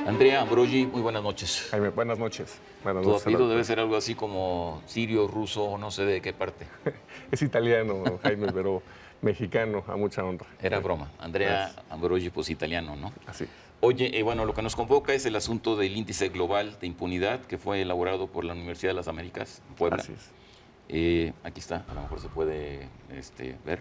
Andrea Ambrogi, muy buenas noches. Jaime, buenas noches. Tu apellido debe ser algo así como sirio, ruso, no sé de qué parte. Es italiano, Jaime, pero mexicano, a mucha honra. Era broma. Andrea Ambrogi, pues italiano, ¿no? Así. Oye, bueno, lo que nos convoca es el asunto del índice global de impunidad que fue elaborado por la Universidad de las Américas, en Puebla. Así es. Aquí está, a lo mejor se puede ver.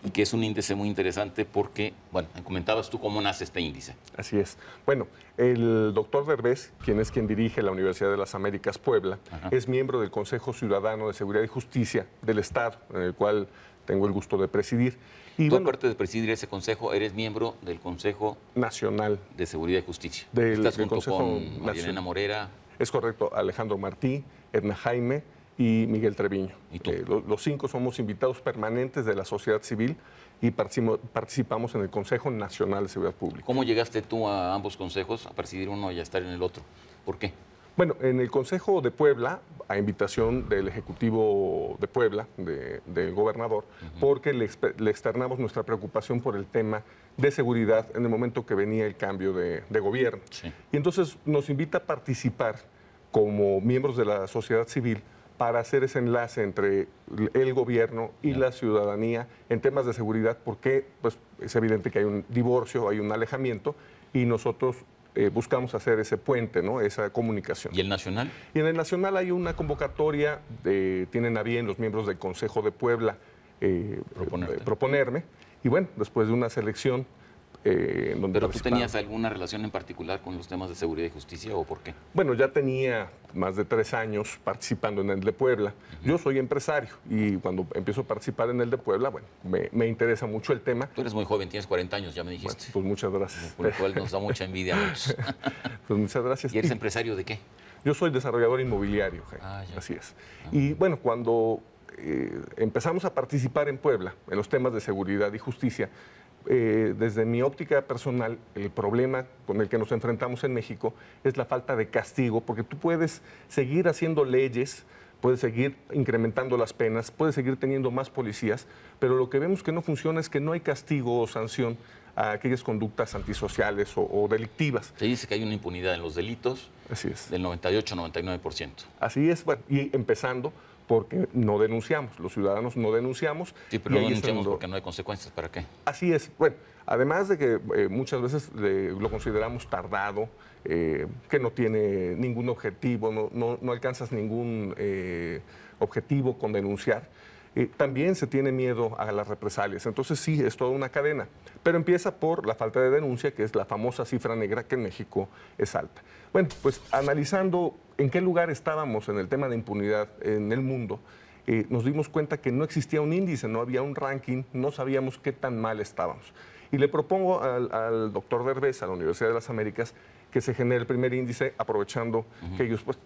Y que es un índice muy interesante porque, bueno, comentabas tú cómo nace este índice. Así es. Bueno, el doctor Derbez, quien dirige la Universidad de las Américas Puebla, es miembro del Consejo Ciudadano de Seguridad y Justicia del Estado, en el cual tengo el gusto de presidir. Y tú, aparte de presidir ese consejo, eres miembro del Consejo Nacional de Seguridad y Justicia. Estás junto Consejo con Marilena Morera. Es correcto, Alejandro Martí, Edna Jaime y Miguel Treviño. ¿Y tú? Los cinco somos invitados permanentes de la sociedad civil y participamos en el Consejo Nacional de Seguridad Pública. ¿Cómo llegaste tú a ambos consejos, a presidir uno y a estar en el otro? ¿Por qué? Bueno, en el Consejo de Puebla, a invitación del Ejecutivo de Puebla, del gobernador, porque le externamos nuestra preocupación por el tema de seguridad en el momento que venía el cambio de gobierno. Sí. Y entonces nos invita a participar como miembros de la sociedad civil para hacer ese enlace entre el gobierno y la ciudadanía en temas de seguridad, porque pues, es evidente que hay un divorcio, hay un alejamiento, y nosotros buscamos hacer ese puente, ¿no? Esa comunicación. ¿Y el nacional? Y en el nacional hay una convocatoria, tienen a bien los miembros del Consejo de Puebla proponerme, y bueno, después de una selección... ¿Pero tú tenías alguna relación en particular con los temas de seguridad y justicia o por qué? Bueno, ya tenía más de 3 años participando en el de Puebla. Yo soy empresario y cuando empiezo a participar en el de Puebla, bueno, me interesa mucho el tema. Tú eres muy joven, tienes 40 años, ya me dijiste. Bueno, pues muchas gracias. Por lo cual nos da mucha envidia a muchos. Pues muchas gracias. ¿Y eres empresario de qué? Yo soy desarrollador inmobiliario, Jaime. Así es. Y bueno, cuando empezamos a participar en Puebla, en los temas de seguridad y justicia, desde mi óptica personal, el problema con el que nos enfrentamos en México es la falta de castigo, porque tú puedes seguir haciendo leyes, puedes seguir incrementando las penas, puedes seguir teniendo más policías, pero lo que vemos que no funciona es que no hay castigo o sanción a aquellas conductas antisociales o delictivas. Se dice que hay una impunidad en los delitos. Así es. Del 98-99%. Así es, bueno, y empezando porque no denunciamos, los ciudadanos no denunciamos. Sí, pero no denunciamos porque no hay consecuencias, ¿para qué? Así es, bueno, además de que muchas veces lo consideramos tardado, que no tiene ningún objetivo, no alcanzas ningún objetivo con denunciar, también se tiene miedo a las represalias. Entonces sí, es toda una cadena, pero empieza por la falta de denuncia, que es la famosa cifra negra que en México es alta. Bueno, pues analizando en qué lugar estábamos en el tema de impunidad en el mundo, nos dimos cuenta que no existía un índice, no había un ranking, no sabíamos qué tan mal estábamos. Y le propongo al doctor Derbez, a la Universidad de las Américas, que se genere el primer índice, aprovechando que ellos, pues,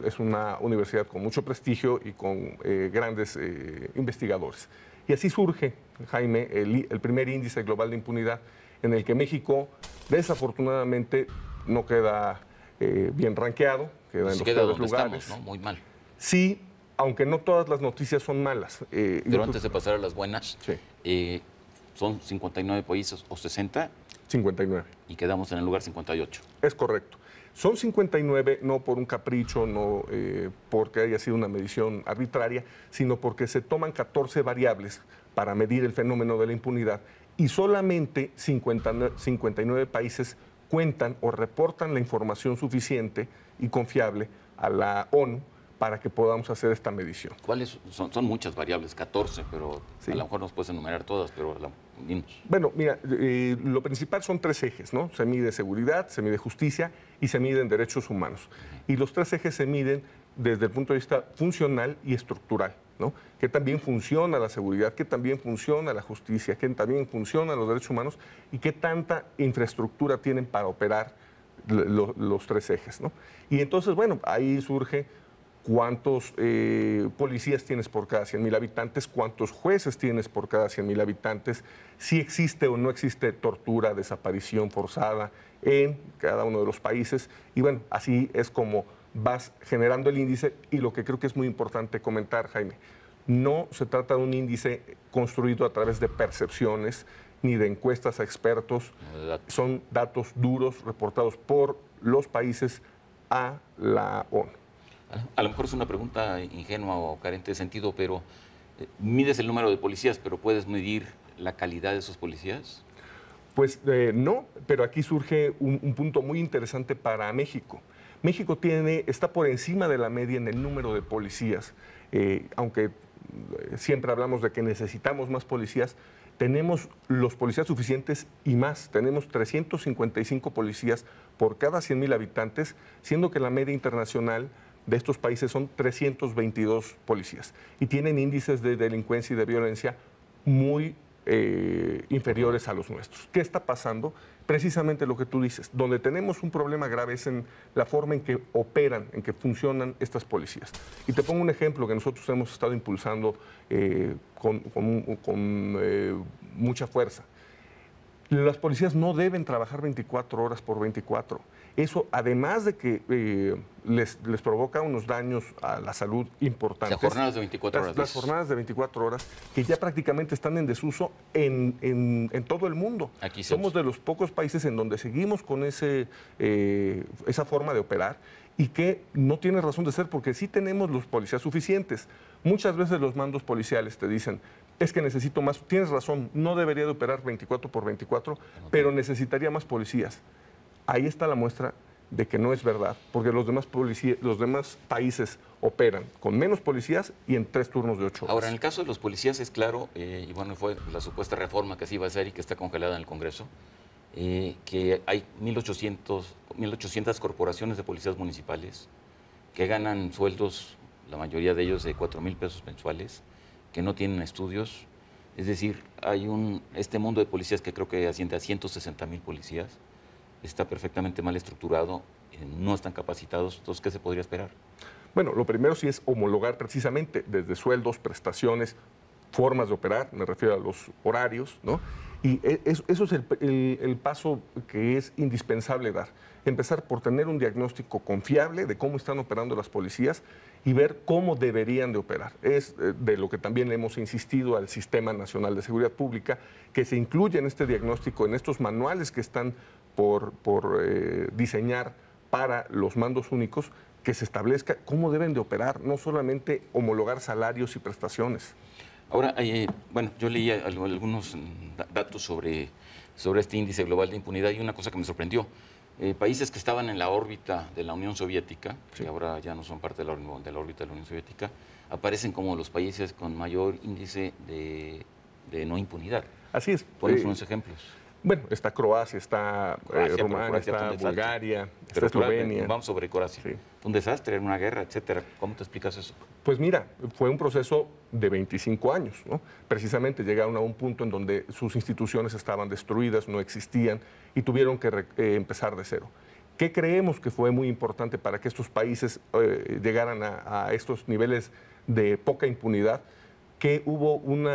es una universidad con mucho prestigio y con grandes investigadores. Y así surge, Jaime, el primer índice global de impunidad, en el que México, desafortunadamente, no queda bien rankeado, queda en los peores lugares. Estamos, ¿no? Muy mal. Sí, aunque no todas las noticias son malas. Pero antes de pasar a las buenas, sí. Son 59 países o 60. 59. Y quedamos en el lugar 58. Es correcto. Son 59 no por un capricho, no porque haya sido una medición arbitraria, sino porque se toman 14 variables para medir el fenómeno de la impunidad y solamente 59 países cuentan o reportan la información suficiente y confiable a la ONU para que podamos hacer esta medición. ¿Cuáles son muchas variables, 14, pero sí. A lo mejor nos puedes enumerar todas, pero dinos. Bueno, mira, lo principal son 3 ejes, ¿no? Se mide seguridad, se mide justicia y se miden derechos humanos. Y los 3 ejes se miden desde el punto de vista funcional y estructural, ¿no? Que también funciona la seguridad, que también funciona la justicia, que también funcionan los derechos humanos y qué tanta infraestructura tienen para operar los 3 ejes, ¿no? Y entonces, bueno, ahí surge cuántos policías tienes por cada 100,000 habitantes, cuántos jueces tienes por cada 100,000 habitantes, si existe o no existe tortura, desaparición forzada en cada uno de los países. Y bueno, así es como vas generando el índice y lo que creo que es muy importante comentar, Jaime, no se trata de un índice construido a través de percepciones ni de encuestas a expertos, son datos duros reportados por los países a la ONU. A lo mejor es una pregunta ingenua o carente de sentido, pero mides el número de policías, pero ¿puedes medir la calidad de esos policías? Pues no, pero aquí surge un punto muy interesante para México. México está por encima de la media en el número de policías, aunque siempre hablamos de que necesitamos más policías, tenemos los policías suficientes y más. Tenemos 355 policías por cada 100,000 habitantes, siendo que la media internacional de estos países son 322 policías y tienen índices de delincuencia y de violencia muy inferiores a los nuestros. ¿Qué está pasando? Precisamente lo que tú dices, donde tenemos un problema grave es en la forma en que operan, en que funcionan estas policías. Y te pongo un ejemplo que nosotros hemos estado impulsando con mucha fuerza. Las policías no deben trabajar 24 horas por 24. Eso, además de que les provoca unos daños a la salud importantes. O sea, jornadas de 24 horas. Las jornadas de 24 horas, que ya prácticamente están en desuso en todo el mundo. Aquí somos de los pocos países en donde seguimos con esa forma de operar y que no tiene razón de ser, porque sí tenemos los policías suficientes. Muchas veces los mandos policiales te dicen, es que necesito más. Tienes razón, no debería de operar 24 por 24, pero necesitaría más policías. Ahí está la muestra de que no es verdad, porque los demás países operan con menos policías y en 3 turnos de 8 horas. Ahora, en el caso de los policías es claro, y bueno, fue la supuesta reforma que se iba a hacer y que está congelada en el Congreso, que hay 1,800 corporaciones de policías municipales que ganan sueldos, la mayoría de ellos de 4,000 pesos mensuales, que no tienen estudios. Es decir, hay este mundo de policías que creo que asciende a 160,000 policías, está perfectamente mal estructurado, no están capacitados. Entonces, ¿qué se podría esperar? Bueno, lo primero sí es homologar precisamente desde sueldos, prestaciones, formas de operar, me refiero a los horarios, ¿no? Y eso es el paso que es indispensable dar. Empezar por tener un diagnóstico confiable de cómo están operando las policías y ver cómo deberían de operar. Es de lo que también le hemos insistido al Sistema Nacional de Seguridad Pública, que se incluya en este diagnóstico, en estos manuales que están por diseñar para los mandos únicos, que se establezca cómo deben de operar, no solamente homologar salarios y prestaciones. Ahora, bueno, yo leí algunos datos sobre este índice global de impunidad y una cosa que me sorprendió. Países que estaban en la órbita de la Unión Soviética, sí, que ahora ya no son parte de la órbita de la Unión Soviética, aparecen como los países con mayor índice de no impunidad. Así es. Pones unos ejemplos. Bueno, está Croacia, está Rumania, está Bulgaria, está Eslovenia. Vamos sobre Croacia. Sí. Un desastre, una guerra, etcétera. ¿Cómo te explicas eso? Pues mira, fue un proceso de 25 años, ¿no? Precisamente llegaron a un punto en donde sus instituciones estaban destruidas, no existían y tuvieron que empezar de cero. ¿Qué creemos que fue muy importante para que estos países llegaran a estos niveles de poca impunidad? Que hubo un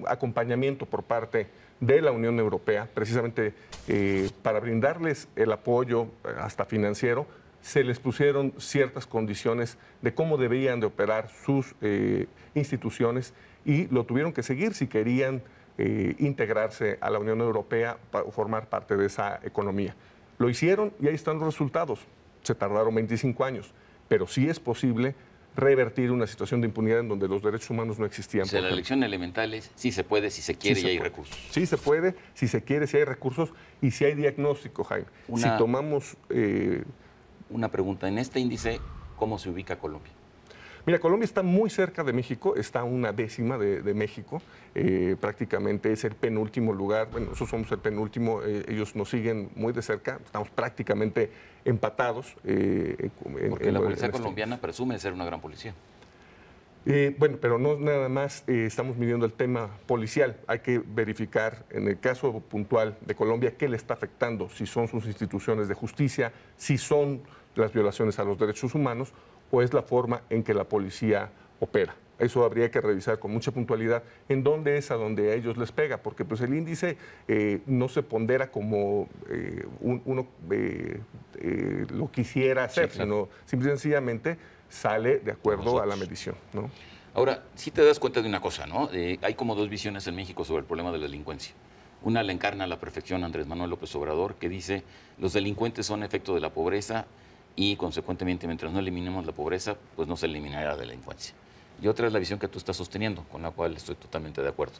acompañamiento por parte de la Unión Europea, precisamente para brindarles el apoyo hasta financiero, se les pusieron ciertas condiciones de cómo debían de operar sus instituciones y lo tuvieron que seguir si querían integrarse a la Unión Europea o formar parte de esa economía. Lo hicieron y ahí están los resultados. Se tardaron 25 años, pero sí es posible revertir una situación de impunidad en donde los derechos humanos no existían. O sea, la lección elemental es sí se puede, si se quiere, y hay recursos. Sí se puede, si se quiere, si hay recursos y si hay diagnóstico, Jaime. Si tomamos... una pregunta, en este índice, ¿cómo se ubica Colombia? Mira, Colombia está muy cerca de México, está a 1/10 de México, prácticamente es el penúltimo lugar, bueno, nosotros somos el penúltimo, ellos nos siguen muy de cerca, estamos prácticamente empatados. Porque la policía colombiana presume de ser una gran policía. Bueno, pero no nada más estamos midiendo el tema policial, hay que verificar en el caso puntual de Colombia qué le está afectando, si son sus instituciones de justicia, si son las violaciones a los derechos humanos o es la forma en que la policía opera. Eso habría que revisar con mucha puntualidad en dónde es a donde a ellos les pega, porque pues el índice no se pondera como uno lo quisiera hacer, Sí, claro. sino simple y sencillamente sale de acuerdo a la medición, ¿no? Ahora, sí te das cuenta de una cosa, ¿no? Hay como dos visiones en México sobre el problema de la delincuencia. Una la encarna a la perfección Andrés Manuel López Obrador, que dice los delincuentes son efecto de la pobreza y, consecuentemente, mientras no eliminemos la pobreza, pues no se eliminará la delincuencia. Y otra es la visión que tú estás sosteniendo, con la cual estoy totalmente de acuerdo.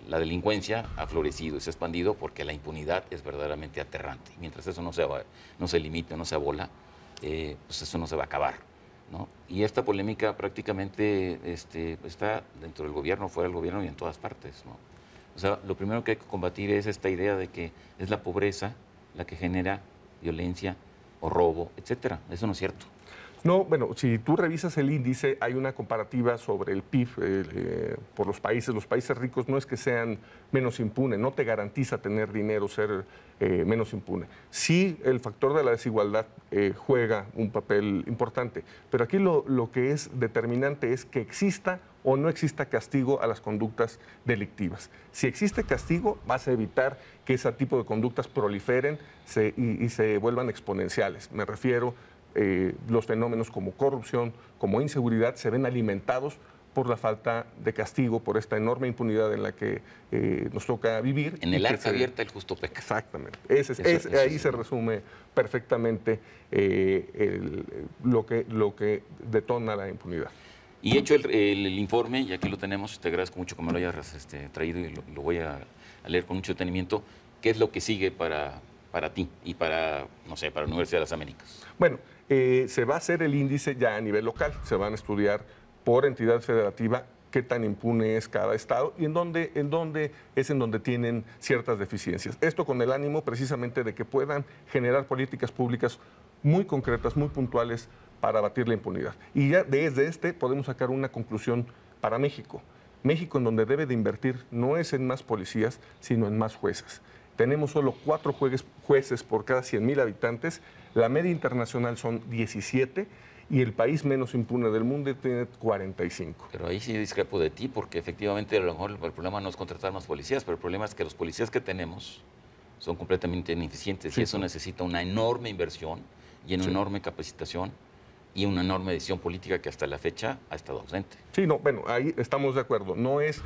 La delincuencia ha florecido y se ha expandido porque la impunidad es verdaderamente aterrante. Y mientras eso no se limite, no se abola, pues eso no se va a acabar, ¿no? Y esta polémica prácticamente está dentro del gobierno, fuera del gobierno y en todas partes, ¿no? O sea, lo primero que hay que combatir es esta idea de que es la pobreza la que genera violencia o robo, etcétera. Eso no es cierto. No, bueno, si tú revisas el índice, hay una comparativa sobre el PIB por los países. Los países ricos no es que sean menos impunes, no te garantiza tener dinero ser menos impune. Sí, el factor de la desigualdad juega un papel importante, pero aquí lo que es determinante es que exista o no exista castigo a las conductas delictivas. Si existe castigo, vas a evitar que ese tipo de conductas proliferen y se vuelvan exponenciales. Me refiero los fenómenos como corrupción, como inseguridad, se ven alimentados por la falta de castigo, por esta enorme impunidad en la que nos toca vivir. En el arca abierta el justo peca. Exactamente. Ahí se resume perfectamente lo que detona la impunidad. Y hecho el informe, y aquí lo tenemos, te agradezco mucho que me lo hayas traído y lo voy a leer con mucho detenimiento, ¿qué es lo que sigue para ti y para, no sé, para la Universidad de las Américas? Bueno, se va a hacer el índice ya a nivel local, se van a estudiar por entidad federativa qué tan impune es cada estado y en dónde tienen ciertas deficiencias. Esto con el ánimo precisamente de que puedan generar políticas públicas muy concretas, muy puntuales para abatir la impunidad. Y ya desde podemos sacar una conclusión para México. México en donde debe de invertir no es en más policías, sino en más jueces. Tenemos solo 4 jueces por cada 100,000 habitantes, la media internacional son 17 y el país menos impune del mundo tiene 45. Pero ahí sí discrepo de ti, porque efectivamente a lo mejor el problema no es contratar más policías, pero el problema es que los policías que tenemos son completamente ineficientes y eso necesita una enorme inversión y una enorme capacitación y una enorme decisión política que hasta la fecha ha estado ausente. Sí, no, bueno, ahí estamos de acuerdo. No es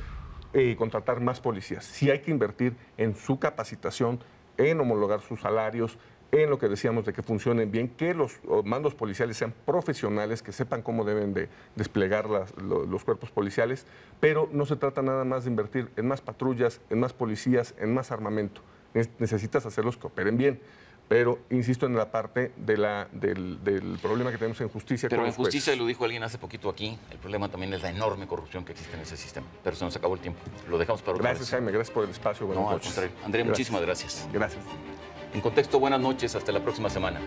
contratar más policías. Sí hay que invertir en su capacitación, en homologar sus salarios, en lo que decíamos de que funcionen bien, que los mandos policiales sean profesionales, que sepan cómo deben de desplegar los cuerpos policiales, pero no se trata nada más de invertir en más patrullas, en más policías, en más armamento. Necesitas hacerlos que operen bien. Pero insisto en la parte del problema que tenemos en justicia. Pero en justicia, lo dijo alguien hace poquito aquí, el problema también es la enorme corrupción que existe en ese sistema. Pero se nos acabó el tiempo. Lo dejamos para otra vez. Gracias, Jaime. Gracias por el espacio. No, al contrario. Andrea, muchísimas gracias. Gracias. En Contexto, buenas noches. Hasta la próxima semana.